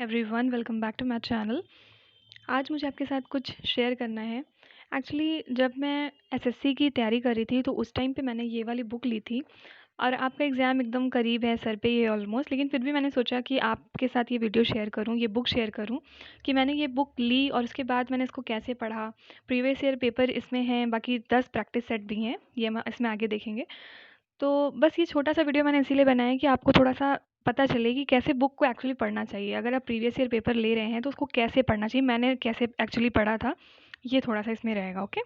Everyone, welcome back to my channel. आज मुझे आपके साथ कुछ शेयर करना है। एक्चुअली जब मैं एसएससी की तैयारी कर रही थी तो उस टाइम पे मैंने ये वाली बुक ली थी और आपका एग्ज़ाम एकदम करीब है, सर पे ही है ऑलमोस्ट, लेकिन फिर भी मैंने सोचा कि आपके साथ ये वीडियो शेयर करूँ, ये बुक शेयर करूँ कि मैंने ये बुक ली और उसके बाद मैंने इसको कैसे पढ़ा। प्रीवियस ईयर पेपर इसमें हैं, बाकी 10 प्रैक्टिस सेट भी हैं, ये हम इसमें आगे देखेंगे। तो बस ये छोटा-सा वीडियो मैंने इसीलिए बनाया है कि आपको थोड़ा-सा पता चले कि कैसे बुक को एक्चुअली पढ़ना चाहिए। अगर आप प्रीवियस ईयर पेपर ले रहे हैं तो उसको कैसे पढ़ना चाहिए, मैंने कैसे एक्चुअली पढ़ा था, ये थोड़ा-सा इसमें रहेगा, ओके?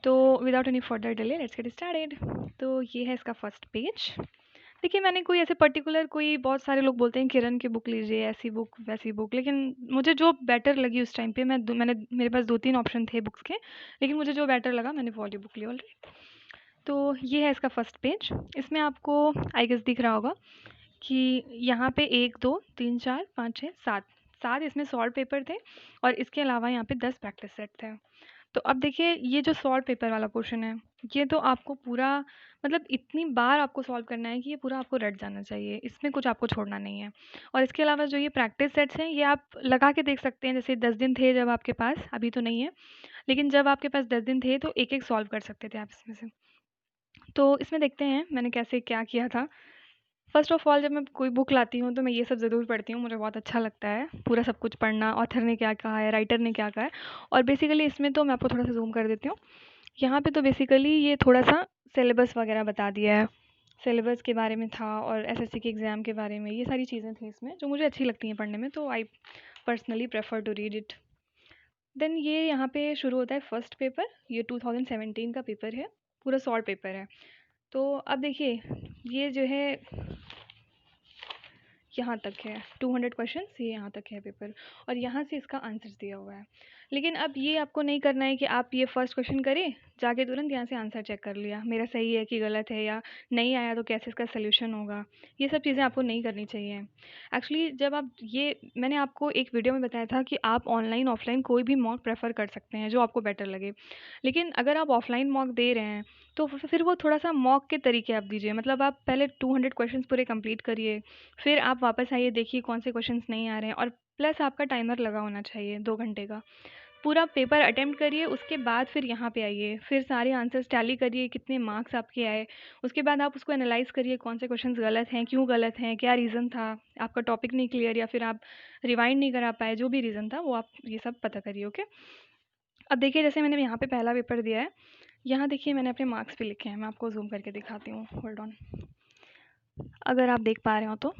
तो without any further delay let's get started. तो ये है इसका फर्स्ट पेज। देखिए, मैंने कोई ऐसे पर्टिकुलर कोई बहुत सारे लोग बोलते हैं किरण की बुक लीजिए, ऐसी बुक, वैसी बुक, लेकिन मुझे जो बेटर लगी उस टाइम पे मैंने मेरे पास 2-3 ऑप्शन थे बुक्स के, लेकिन मुझे जो बेटर लगा मैंने वो वाली बुक ली ऑलरेडी। तो ये है इसका फर्स्ट पेज। इसमें आपको आई गेस दिख रहा होगा कि यहाँ पे 1, 2, 3, 4, 5, 6, 7 7 इसमें सॉल्व पेपर थे और इसके अलावा यहाँ पे 10 प्रैक्टिस सेट थे। तो अब देखिए, ये जो सॉल्व पेपर वाला पोर्शन है, ये तो आपको पूरा मतलब इतनी बार आपको सॉल्व करना है कि ये पूरा आपको रट जाना चाहिए, इसमें कुछ आपको छोड़ना नहीं है। और इसके अलावा जो ये प्रैक्टिस सेट्स हैं, ये आप लगा के देख सकते हैं। जैसे 10 दिन थे जब आपके पास, अभी तो नहीं है, लेकिन जब आपके पास 10 दिन थे तो एक-एक सॉल्व कर सकते थे आप इसमें से। तो इसमें देखते हैं मैंने कैसे क्या किया था। फ़र्स्ट ऑफ़ ऑल, जब मैं कोई बुक लाती हूँ तो मैं ये सब ज़रूर पढ़ती हूँ, मुझे बहुत अच्छा लगता है पूरा सब कुछ पढ़ना, ऑथर ने क्या कहा है, राइटर ने क्या कहा है। और बेसिकली इसमें तो मैं आपको थोड़ा-सा ज़ूम कर देती हूँ। यहाँ पे तो बेसिकली ये थोड़ा-सा सिलेबस वगैरह बता दिया है। सिलेबस के बारे में था और एसएससी के एग्ज़ाम के बारे में, ये सारी चीज़ें थी इसमें जो मुझे अच्छी लगती हैं पढ़ने में, तो I personally prefer to read it. Then ये यहाँ पे शुरू होता है फर्स्ट पेपर, ये 2017 का पेपर है, पूरा सॉल्व पेपर है। तो अब देखिए, ये जो है यहाँ तक है, 200 क्वेश्चंस, ये यहाँ तक है पेपर और यहाँ से इसका आंसर्स दिया हुआ है। लेकिन अब ये आपको नहीं करना है कि आप ये फर्स्ट क्वेश्चन करें, जाके तुरंत यहाँ से आंसर चेक कर लिया, मेरा सही है कि गलत है, या नहीं आया तो कैसे इसका सॉल्यूशन होगा। ये सब चीज़ें आपको नहीं करनी चाहिए। एक्चुअली जब आप ये, मैंने आपको एक वीडियो में बताया था कि आप ऑनलाइन, ऑफलाइन कोई भी मॉक प्रेफ़र कर सकते हैं, जो आपको बेटर लगे। लेकिन अगर आप ऑफलाइन मॉक दे रहे हैं, तो फिर वो थोड़ा-सा मॉक के तरीके आप दीजिए। मतलब आप पहले 200 क्वेश्चंस पूरे कंप्लीट करिए, फिर आप वापस आइए, देखिए कौन से क्वेश्चंस नहीं आ रहे हैं, और प्लस आपका टाइमर लगा होना चाहिए 2 घंटे का। पूरा पेपर अटेम्प्ट करिए, उसके बाद फिर यहाँ पे आइए, फिर सारे आंसर्स टैली करिए, कितने मार्क्स आपके आए। उसके बाद आप उसको एनालाइज़ करिए, कौन से क्वेश्चंस गलत हैं, क्यों गलत हैं, क्या रीज़न था, आपका टॉपिक नहीं क्लियर या फिर आप रिवाइंड नहीं करा पाए, जो भी रीज़न था वो आप ये सब पता करिए, ओके। अब देखिए, जैसे मैंने यहाँ पे पहला पेपर दिया है, यहाँ देखिए मैंने अपने मार्क्स भी लिखे हैं, मैं आपको ज़ूम करके दिखाती हूँ, होल्ड ऑन, अगर आप देख पा रहे हो तो।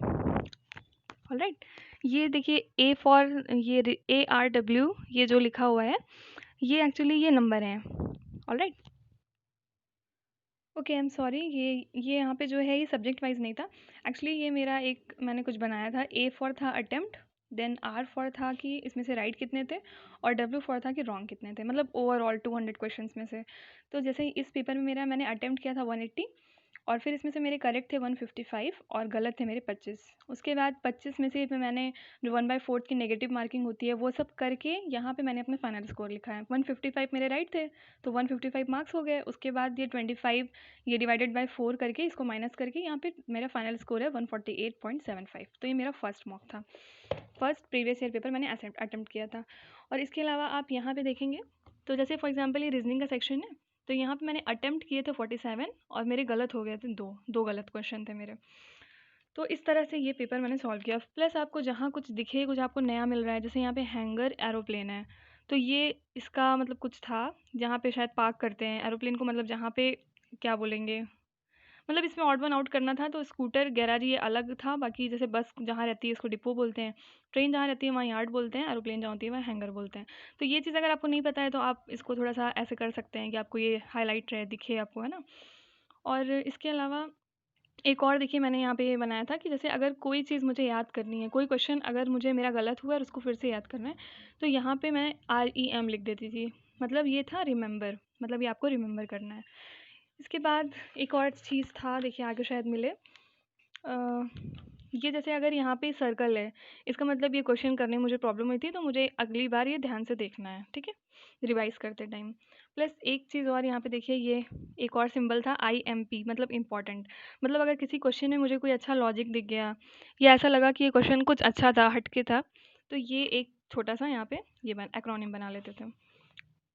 ऑलराइट, ये देखिए ए फॉर, ये ARW, ये जो लिखा हुआ है, ये एक्चुअली ये नंबर हैं। Alright, okay, I am sorry, ये यहाँ पे जो है ये सब्जेक्ट वाइज नहीं था। एक्चुअली ये मेरा एक मैंने कुछ बनाया था। ए फॉर था अटेम्प्ट, देन आर फॉर था कि इसमें से राइट कितने थे, और डब्ल्यू फॉर था कि रॉन्ग कितने थे, मतलब ओवरऑल 200 क्वेश्चंस में से। तो जैसे इस पेपर में मैंने अटेम्प्ट किया था 180, और फिर इसमें से मेरे करेक्ट थे 155 और गलत थे मेरे 25। उसके बाद 25 में से मैंने जो 1/4 की नेगेटिव मार्किंग होती है वो सब करके यहाँ पे मैंने अपना फाइनल स्कोर लिखा है। 155 मेरे राइट थे, तो 155 मार्क्स हो गए। उसके बाद ये 25 ये डिवाइडेड बाय 4 करके इसको माइनस करके यहाँ पे मेरा फाइनल स्कोर है 148.75। तो ये मेरा फर्स्ट मॉक था, फर्स्ट प्रीवियस ईयर पेपर मैंने अटेम्प्ट किया था। और इसके अलावा आप यहाँ पे देखेंगे, तो जैसे फॉर एग्जांपल ये रीजनिंग का सेक्शन है, तो यहाँ पे मैंने अटेम्प्ट किए थे 47 और मेरे गलत हो गए थे, दो गलत क्वेश्चन थे मेरे। तो इस तरह से ये पेपर मैंने सॉल्व किया। प्लस आपको जहाँ कुछ दिखे, कुछ आपको नया मिल रहा है, जैसे यहाँ पे हैंगर एरोप्लेन है, तो ये इसका मतलब कुछ था जहाँ पे शायद पार्क करते हैं एरोप्लेन को, मतलब जहाँ पे क्या बोलेंगे, मतलब इसमें ऑड वन आउट करना था। तो स्कूटर गैराज ये अलग था, बाकी जैसे बस जहाँ रहती है इसको डिपो बोलते हैं, ट्रेन जहाँ रहती है वहाँ यार्ड बोलते हैं, एरोप्लेन जहाँ होती है वहाँ हैंगर बोलते हैं। तो ये चीज़ अगर आपको नहीं पता है तो आप इसको थोड़ा सा ऐसे कर सकते हैं कि आपको ये हाईलाइट रहे, दिखे आपको, है ना। और इसके अलावा एक और देखिए, मैंने यहाँ पे ये बनाया था कि जैसे अगर कोई चीज़ मुझे याद करनी है, कोई क्वेश्चन अगर मुझे मेरा गलत हुआ और उसको फिर से याद करना है, तो यहाँ पे मैं REM लिख देती थी, मतलब ये था रिमेंबर, मतलब ये आपको रिमेंबर करना है। इसके बाद एक और चीज़ था, देखिए आगे शायद मिले, ये जैसे अगर यहाँ पे सर्कल है, इसका मतलब ये क्वेश्चन करने में मुझे प्रॉब्लम हुई थी, तो मुझे अगली बार ये ध्यान से देखना है, ठीक है? रिवाइज़ करते टाइम। प्लस एक चीज़ और यहाँ पे देखिए, ये एक और सिंबल था आईएमपी, मतलब इम्पोर्टेंट। मतलब अगर किसी क्वेश्चन में मुझे कोई अच्छा लॉजिक दिख गया या ऐसा लगा कि ये क्वेश्चन कुछ अच्छा था, हट के था, तो ये एक छोटा-सा यहाँ पे ये एक्रोनिम बना लेते थे।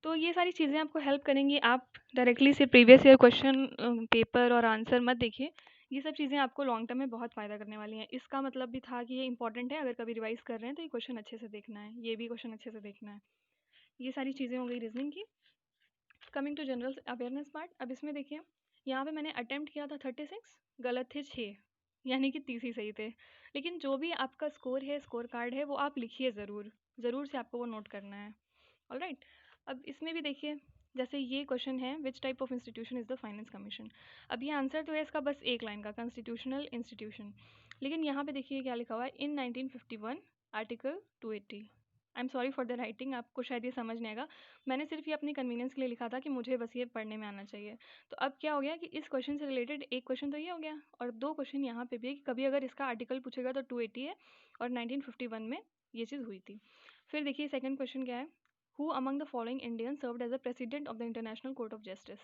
तो ये सारी चीज़ें आपको हेल्प करेंगी। आप डायरेक्टली से प्रीवियस ईयर क्वेश्चन पेपर और आंसर मत देखिए। ये सब चीज़ें आपको लॉन्ग टर्म में बहुत फ़ायदा करने वाली हैं। इसका मतलब भी था कि ये इंपॉर्टेंट है, अगर कभी रिवाइज़ कर रहे हैं तो ये क्वेश्चन अच्छे से देखना है, ये भी क्वेश्चन अच्छे से देखना है। ये सारी चीज़ें हो गई रीज़निंग की। Coming to general awareness part, अब इसमें देखिए, यहाँ पे मैंने अटेम्प्ट किया था 36, गलत थे 6, यानी कि 30 ही सही थे। लेकिन जो भी आपका स्कोर है, स्कोर कार्ड है, वो आप लिखिए ज़रूर, ज़रूर से आपको वो नोट करना है। ऑलराइट, अब इसमें भी देखिए, जैसे ये क्वेश्चन है, which type of institution is the finance commission. अब ये आंसर तो है इसका बस एक लाइन का, कॉन्स्टिट्यूशनल इंस्टीट्यूशन। लेकिन यहाँ पे देखिए क्या लिखा हुआ है, इन 1951 article 280। I am sorry for the writing, आपको शायद ये समझ नहीं आएगा। मैंने सिर्फ ये अपनी कन्वीनियंस के लिए लिखा था कि मुझे बस ये पढ़ने में आना चाहिए। तो अब क्या हो गया कि इस क्वेश्चन से रिलेटेड एक क्वेश्चन तो ये हो गया, और दो क्वेश्चन यहाँ पे भी है कि कभी अगर इसका आर्टिकल पूछेगा तो 280 है, और 1951 में ये चीज़ हुई थी। फिर देखिए सेकंड क्वेश्चन क्या है, who among the following Indian served as a president of the International Court of Justice.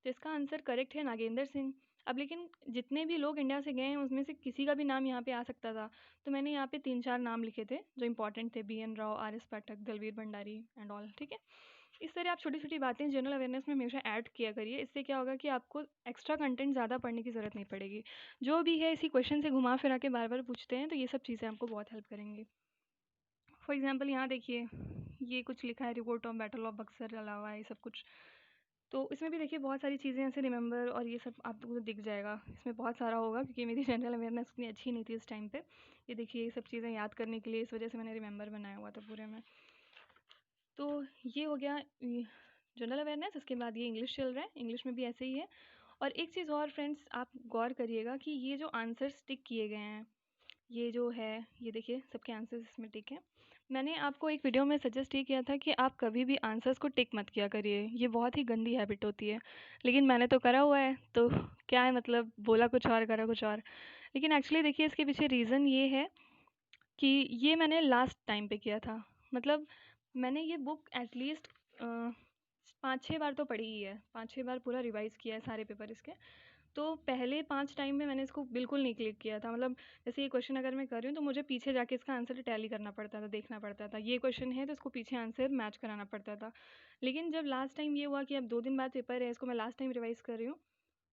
तो इसका आंसर करेक्ट है नागेंद्र सिंह। अब लेकिन जितने भी लोग इंडिया से गए हैं उसमें से किसी का भी नाम यहाँ पे आ सकता था, तो मैंने यहाँ पे 3-4 नाम लिखे थे जो इंपॉर्टेंट थे, BN राव, RS Pathak, Dalveer Bhandari and all, ठीक है? इस तरह आप छोटी छोटी बातें जनरल अवेयरनेस में हमेशा ऐड किया करिए। इससे क्या होगा कि आपको एक्स्ट्रा कंटेंट ज़्यादा पढ़ने की ज़रूरत नहीं पड़ेगी। जो भी है इसी क्वेश्चन से घुमा फिरा के बार बार पूछते हैं, तो ये सब चीज़ें आपको बहुत हेल्प करेंगी। फॉर एग्जाम्पल यहाँ देखिए, ये कुछ लिखा है, report of battle of Buxar अलावा ये सब कुछ। तो इसमें भी देखिए बहुत सारी चीज़ें ऐसे रिमेंबर और ये सब आपको दिख जाएगा। इसमें बहुत सारा होगा क्योंकि मेरी जनरल अवेयरनेस उतनी अच्छी नहीं थी इस टाइम पे। ये देखिए, ये सब चीज़ें याद करने के लिए इस वजह से मैंने रिमेंबर बनाया हुआ था पूरे में। तो ये हो गया जनरल अवेयरनेस। इसके बाद ये इंग्लिश चल रहा है, इंग्लिश में भी ऐसे ही है। और एक चीज़ और फ्रेंड्स, आप गौर करिएगा कि ये जो आंसर्स टिक किए गए हैं, ये जो है, ये देखिए सबके आंसर्स इसमें टिक हैं। मैंने आपको एक वीडियो में सजेस्ट ये किया था कि आप कभी भी आंसर्स को टिक मत किया करिए, ये बहुत ही गंदी हैबिट होती है। लेकिन मैंने तो करा हुआ है, तो क्या है मतलब, बोला कुछ और करा कुछ और। लेकिन एक्चुअली देखिए इसके पीछे रीज़न ये है कि ये मैंने लास्ट टाइम पे किया था। मतलब मैंने ये बुक एटलीस्ट 5-6 बार तो पढ़ी ही है, 5-6 बार पूरा रिवाइज़ किया है सारे पेपर इसके। तो पहले 5 टाइम में मैंने इसको बिल्कुल नहीं क्लिक किया था। मतलब जैसे ये क्वेश्चन अगर मैं कर रही हूँ तो मुझे पीछे जाके इसका आंसर टैली करना पड़ता था, देखना पड़ता था। ये क्वेश्चन है तो इसको पीछे आंसर मैच कराना पड़ता था। लेकिन जब लास्ट टाइम ये हुआ कि अब 2 दिन बाद पेपर है, इसको मैं लास्ट टाइम रिवाइज़ कर रही हूँ,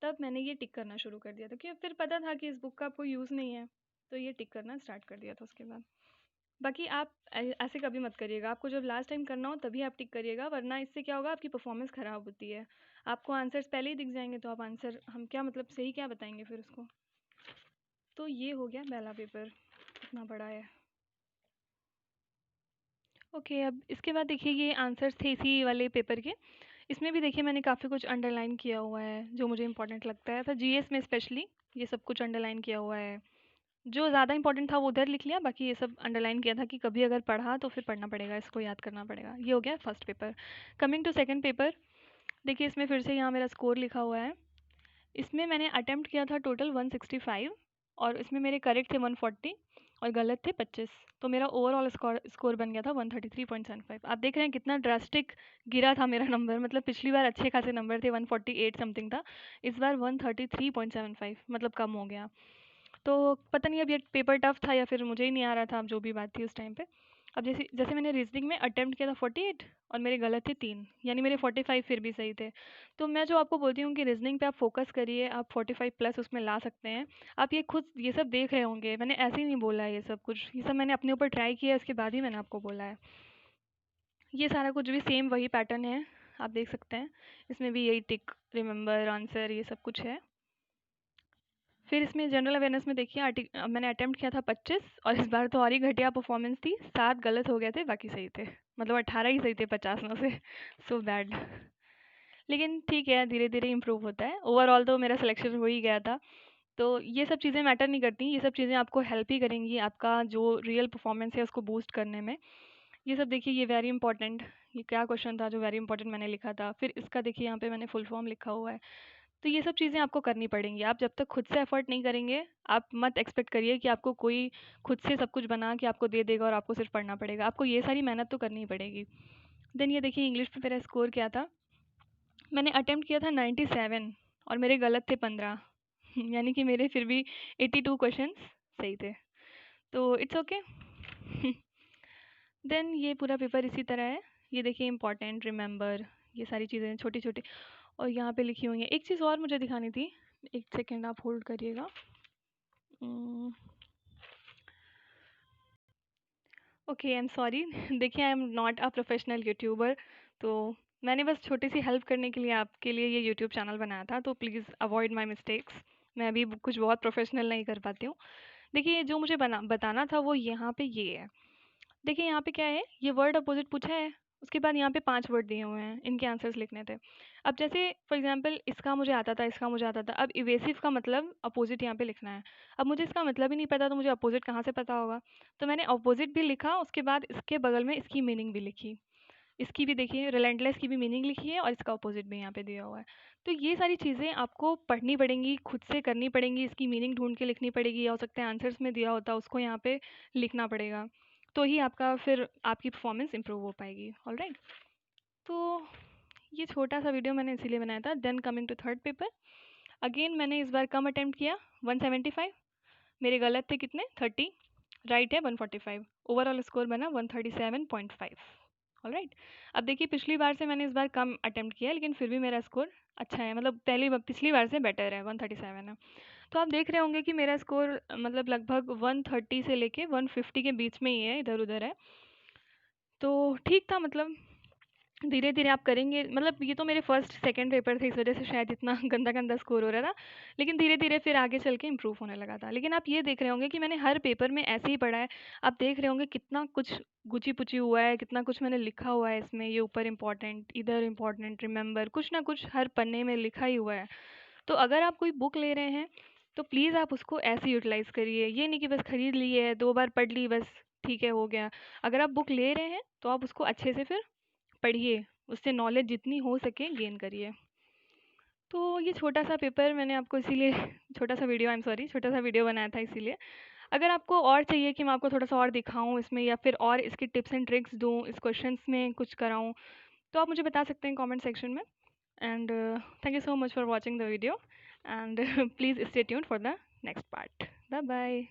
तब मैंने ये टिक करना शुरू कर दिया था, क्योंकि फिर पता था कि इस बुक का कोई यूज़ नहीं है, तो ये टिक करना स्टार्ट कर दिया था उसके बाद। बाकी आप ऐसे कभी मत करिएगा, आपको जब लास्ट टाइम करना हो तभी आप टिक करिएगा, वरना इससे क्या होगा, आपकी परफॉर्मेंस ख़राब होती है। आपको आंसर्स पहले ही दिख जाएंगे तो आप आंसर हम क्या मतलब सही क्या बताएंगे फिर उसको। तो ये हो गया पहला पेपर, इतना बड़ा है। ओके, अब इसके बाद देखिए ये आंसर्स थे इसी वाले पेपर के। इसमें भी देखिए मैंने काफ़ी कुछ अंडरलाइन किया हुआ है जो मुझे इंपॉर्टेंट लगता है, तो जीएस में स्पेशली ये सब कुछ अंडरलाइन किया हुआ है। जो ज़्यादा इंपॉर्टेंट था वो उधर लिख लिया, बाकी ये सब अंडरलाइन किया था कि कभी अगर पढ़ा तो फिर पढ़ना पड़ेगा, इसको याद करना पड़ेगा। ये हो गया first paper. Coming to second paper, देखिए इसमें फिर से यहाँ मेरा स्कोर लिखा हुआ है। इसमें मैंने अटेम्प्ट किया था टोटल 165, और इसमें मेरे करेक्ट थे 140 और गलत थे 25। तो मेरा ओवरऑल स्कोर स्कोर बन गया था 133.75। आप देख रहे हैं कितना ड्रास्टिक गिरा था मेरा नंबर। मतलब पिछली बार अच्छे खासे नंबर थे, 148 समथिंग था, इस बार 133.75, मतलब कम हो गया। तो पता नहीं अब ये पेपर टफ था या फिर मुझे ही नहीं आ रहा था, अब जो भी बात थी उस टाइम पे। अब जैसे जैसे मैंने रीजनिंग में अटेम्प्ट किया था 48, और मेरे गलत थे 3, यानी मेरे 45 फिर भी सही थे। तो मैं जो आपको बोलती हूँ कि रीजनिंग पे आप फोकस करिए, आप 45 प्लस उसमें ला सकते हैं। आप ये खुद ये सब देख रहे होंगे, मैंने ऐसे ही नहीं बोला है, ये सब कुछ ये सब मैंने अपने ऊपर ट्राई किया है, उसके बाद ही मैंने आपको बोला है। ये सारा कुछ भी सेम वही पैटर्न है, आप देख सकते हैं। इसमें भी यही टिक, रिमेंबर, आंसर, ये सब कुछ है। फिर इसमें जनरल अवेयरनेस में देखिए मैंने अटेम्प्ट किया था 25, और इस बार तो और ही घटिया परफॉर्मेंस थी, 7 गलत हो गए थे, बाकी सही थे। मतलब 18 ही सही थे 50 में से। So bad. लेकिन ठीक है, धीरे धीरे इम्प्रूव होता है। ओवरऑल तो मेरा सिलेक्शन हो ही गया था। तो ये सब चीज़ें मैटर नहीं करती, ये सब चीज़ें आपको हेल्प ही करेंगी आपका जो रियल परफॉर्मेंस है उसको बूस्ट करने में। ये सब देखिए, ये वेरी इंपॉर्टेंट, ये क्या क्वेश्चन था जो वेरी इंपॉर्टेंट मैंने लिखा था। फिर इसका देखिए यहाँ पे मैंने फुल फॉर्म लिखा हुआ है। तो ये सब चीज़ें आपको करनी पड़ेंगी। आप जब तक खुद से एफ़र्ट नहीं करेंगे, आप मत एक्सपेक्ट करिए कि आपको कोई खुद से सब कुछ बना के आपको दे देगा और आपको सिर्फ़ पढ़ना पड़ेगा। आपको ये सारी मेहनत तो करनी ही पड़ेगी। देन ये देखिए इंग्लिश में मेरा स्कोर क्या था? मैंने अटेम्प्ट किया था 97 और मेरे गलत थे 15 यानी कि मेरे फिर भी 82 क्वेश्चंस सही थे। तो इट्स ओके। देन ये पूरा पेपर इसी तरह है। ये देखिए इम्पोर्टेंट, रिमेंबर, ये सारी चीज़ें छोटी-छोटी और यहाँ पे लिखी हुई हैं। एक चीज़ और मुझे दिखानी थी। 1 सेकंड आप होल्ड करिएगा। उम, ओके, आई एम सॉरी। देखिए I am not a professional YouTuber, तो मैंने बस छोटी-सी हेल्प करने के लिए आपके लिए ये यूट्यूब चैनल बनाया था, तो प्लीज़ अवॉइड माय मिस्टेक्स। मैं अभी कुछ बहुत प्रोफेशनल नहीं कर पाती हूँ। देखिए जो मुझे बताना था वो यहाँ पे ये है। देखिए यहाँ पे क्या है, ये वर्ड अपोजिट पूछा है, उसके बाद यहाँ पे 5 वर्ड दिए हुए हैं, इनके आंसर्स लिखने थे। अब जैसे फॉर एग्जांपल इसका मुझे आता था, इसका मुझे आता था, अब इवेसिव का मतलब अपोजिट यहाँ पे लिखना है। अब मुझे इसका मतलब ही नहीं पता, तो मुझे अपोजिट कहाँ से पता होगा? तो मैंने अपोजिट भी लिखा, उसके बाद इसके बगल में इसकी मीनिंग भी लिखी। इसकी भी देखिए रिलेंटलेस की भी मीनिंग लिखी है और इसका अपोजिट भी यहाँ पे दिया हुआ है। तो ये सारी चीज़ें आपको पढ़नी पड़ेंगी, खुद से करनी पड़ेंगी, इसकी मीनिंग ढूँढ के लिखनी पड़ेगी, या हो सकता है आंसर्स में दिया होता है उसको यहाँ पे लिखना पड़ेगा। तो ही आपका फिर आपकी परफॉर्मेंस इम्प्रूव हो पाएगी। ऑलराइट? तो ये छोटा-सा वीडियो मैंने इसीलिए बनाया था। Then coming to third paper, again मैंने इस बार कम अटेम्प्ट किया, 175, मेरे गलत थे कितने 30, राइट है 145, ओवरऑल स्कोर बना 137.5। ऑलराइट। अब देखिए पिछली बार से मैंने इस बार कम अटेम्प्ट किया है, लेकिन फिर भी मेरा स्कोर अच्छा है, मतलब पिछली बार से बेटर है, 137 है। तो आप देख रहे होंगे कि मेरा स्कोर मतलब लगभग 130 से लेके 150 के बीच में ही है, इधर उधर है। तो ठीक था, मतलब धीरे धीरे आप करेंगे, मतलब ये तो मेरे फर्स्ट सेकंड पेपर थे, इस वजह से शायद इतना गंदा गंदा स्कोर हो रहा था, लेकिन धीरे धीरे फिर आगे चल के इम्प्रूव होने लगा था। लेकिन आप ये देख रहे होंगे कि मैंने हर पेपर में ऐसे ही पढ़ा है। आप देख रहे होंगे कितना कुछ गुची पुची हुआ है, कितना कुछ मैंने लिखा हुआ है इसमें, ये ऊपर इम्पोर्टेंट, इधर इम्पोर्टेंट, रिमेंबर, कुछ ना कुछ हर पन्ने में लिखा ही हुआ है। तो अगर आप कोई बुक ले रहे हैं तो प्लीज़ आप उसको ऐसे यूटिलाइज़ करिए, ये नहीं कि बस खरीद ली है, 2 बार पढ़ ली, बस ठीक है हो गया। अगर आप बुक ले रहे हैं तो आप उसको अच्छे से फिर पढ़िए, उससे नॉलेज जितनी हो सके गेन करिए। तो ये छोटा-सा पेपर मैंने आपको इसीलिए छोटा-सा वीडियो, आई एम सॉरी, छोटा-सा वीडियो बनाया था इसीलिए। अगर आपको और चाहिए कि मैं आपको थोड़ा-सा और दिखाऊँ इसमें, या फिर और इसकी टिप्स एंड ट्रिक्स दूँ, इस क्वेश्चंस में कुछ कराऊँ, तो आप मुझे बता सकते हैं कमेंट सेक्शन में। And thank you so much for watching the video, and please stay tuned for the next part. Bye bye.